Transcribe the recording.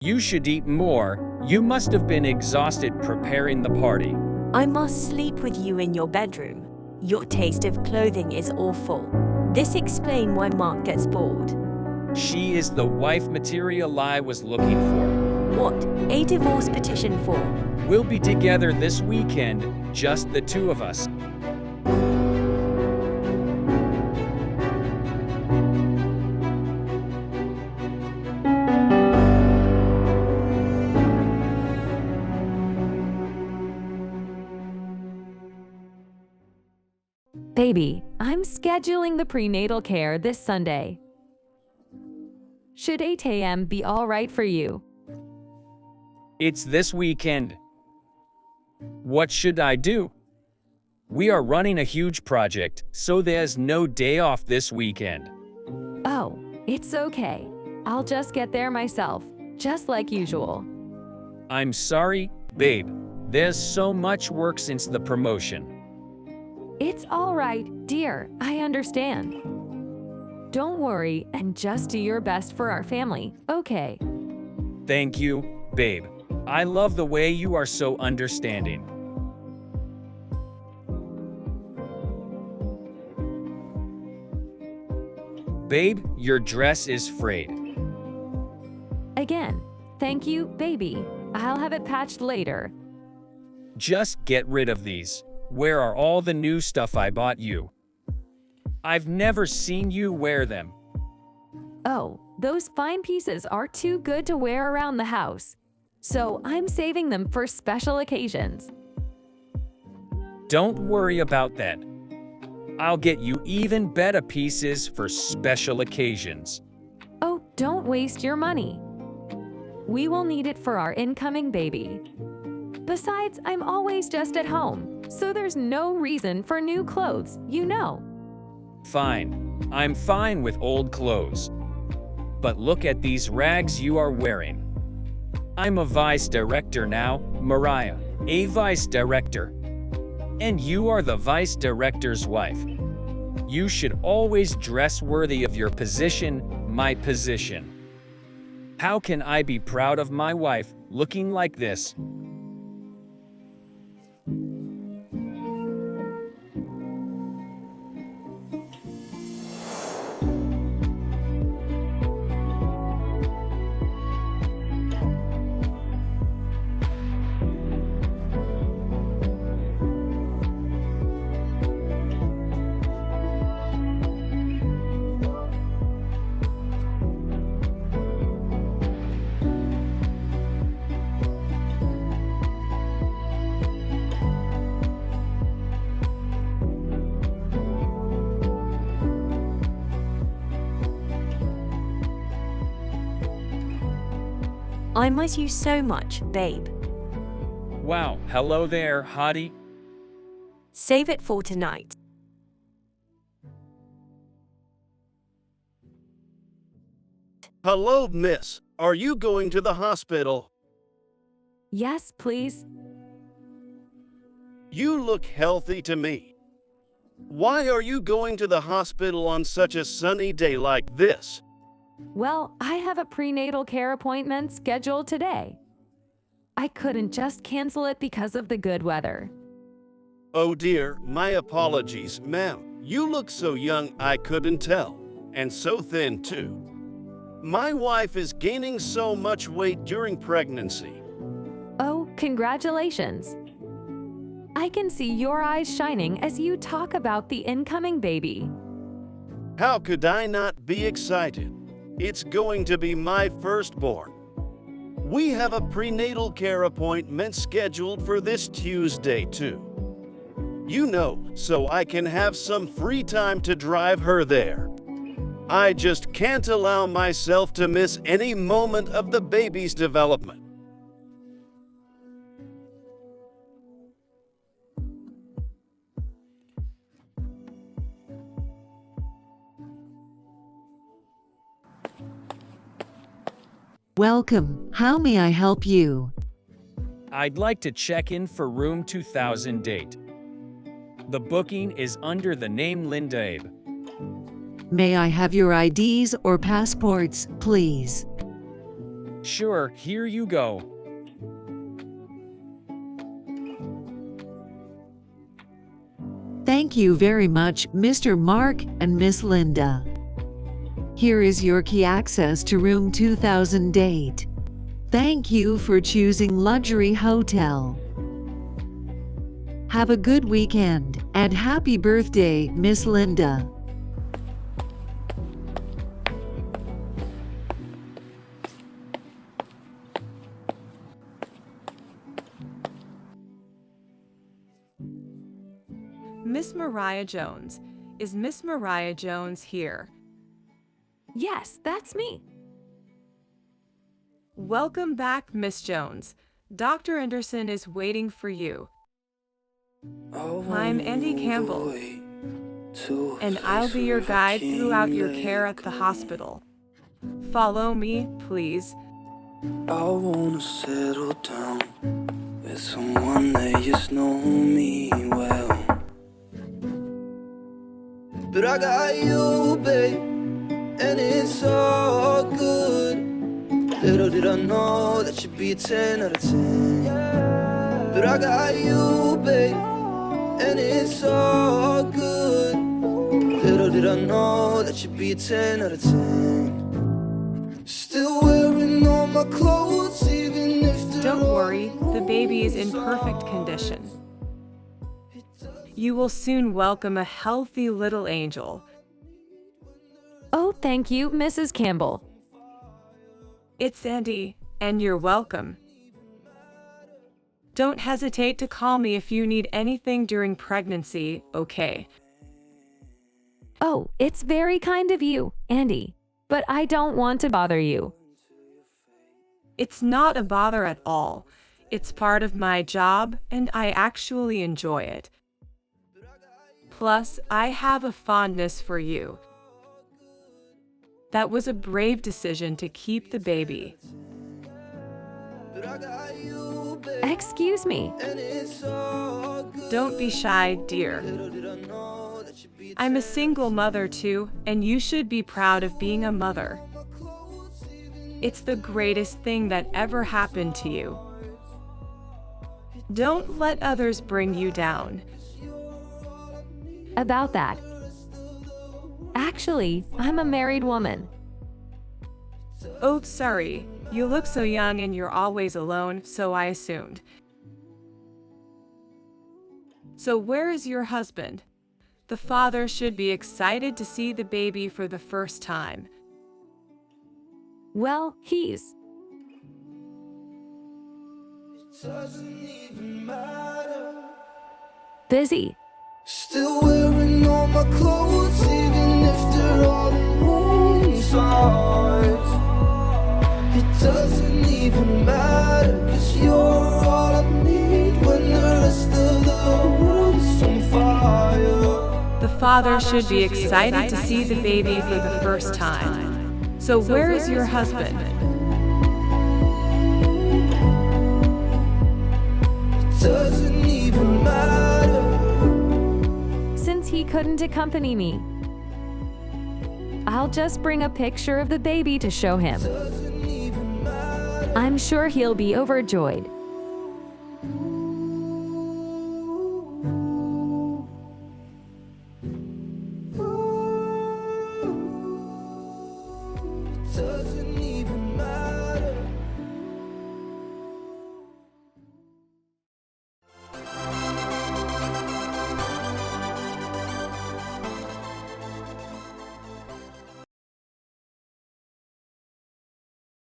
You should eat more. You must have been exhausted preparing the party. I must sleep with you in your bedroom. Your taste of clothing is awful. This explains why Mark gets bored. She is the wife material I was looking for. What? A divorce petition for? We'll be together this weekend, just the two of us. Baby, I'm scheduling the prenatal care this Sunday. Should 8 a.m. be all right for you? It's this weekend. What should I do? We are running a huge project, so there's no day off this weekend. Oh, it's okay. I'll just get there myself, just like usual. I'm sorry, babe. There's so much work since the promotion. It's all right, dear. I understand. Don't worry and just do your best for our family, okay? Thank you, babe. I love the way you are so understanding. Babe, your dress is frayed. Again, thank you, baby. I'll have it patched later. Just get rid of these. Where are all the new stuff I bought you? I've never seen you wear them. Oh, those fine pieces are too good to wear around the house. So I'm saving them for special occasions. Don't worry about that. I'll get you even better pieces for special occasions. Oh, don't waste your money. We will need it for our incoming baby. Besides, I'm always just at home, so there's no reason for new clothes, you know. Fine. I'm fine with old clothes. But look at these rags you are wearing. I'm a vice director now, Mariah, a vice director. And you are the vice director's wife. You should always dress worthy of your position, my position. How can I be proud of my wife looking like this? I miss you so much, babe. Wow, hello there, hottie. Save it for tonight. Hello, miss. Are you going to the hospital? Yes, please. You look healthy to me. Why are you going to the hospital on such a sunny day like this? Well, I have a prenatal care appointment scheduled today. I couldn't just cancel it because of the good weather. Oh dear, my apologies, ma'am. You look so young I couldn't tell. And so thin too. My wife is gaining so much weight during pregnancy. Oh, congratulations. I can see your eyes shining as you talk about the incoming baby. How could I not be excited? It's going to be my firstborn. We have a prenatal care appointment scheduled for this Tuesday too. You know, so I can have some free time to drive her there. I just can't allow myself to miss any moment of the baby's development. Welcome. How may I help you? I'd like to check in for room 2008. The booking is under the name Linda Abe. May I have your IDs or passports, please? Sure, here you go. Thank you very much, Mr. Mark and Miss Linda. Here is your key access to room 2008. Thank you for choosing Luxury Hotel. Have a good weekend, and happy birthday, Miss Linda. Miss Mariah Jones. Is Miss Mariah Jones here? Yes, that's me. Welcome back, Miss Jones. Dr. Anderson is waiting for you. I'm Andy Campbell, and I'll be your guide throughout your care at the hospital. Follow me, please. I wanna settle down with someone that just know me well. But I got you, babe, and it's all good. Little did I know that you'd be a 10 out of 10. But I got you, babe, and it's all good. Little did I know that you'd be a 10 out of 10. Still wearing all my clothes, even if they're Don't worry, the baby is in perfect condition. You will soon welcome a healthy little angel. Oh, thank you, Mrs. Campbell. It's Andy, and you're welcome. Don't hesitate to call me if you need anything during pregnancy, okay? Oh, it's very kind of you, Andy, but I don't want to bother you. It's not a bother at all. It's part of my job, and I actually enjoy it. Plus, I have a fondness for you. That was a brave decision to keep the baby. Excuse me. Don't be shy, dear. I'm a single mother too, and you should be proud of being a mother. It's the greatest thing that ever happened to you. Don't let others bring you down. About that. Actually, I'm a married woman. Oh, sorry. You look so young and you're always alone, so I assumed. So where is your husband? The father should be excited to see the baby for the first time. Well, he's... busy. Still wearing all my clothes, even if they're all in one size. It doesn't even matter, 'cause you're all I need when the rest of the world is on fire. The father should be excited to see the baby for the first time. So where is your husband? It doesn't even matter. Since he couldn't accompany me, I'll just bring a picture of the baby to show him. I'm sure he'll be overjoyed.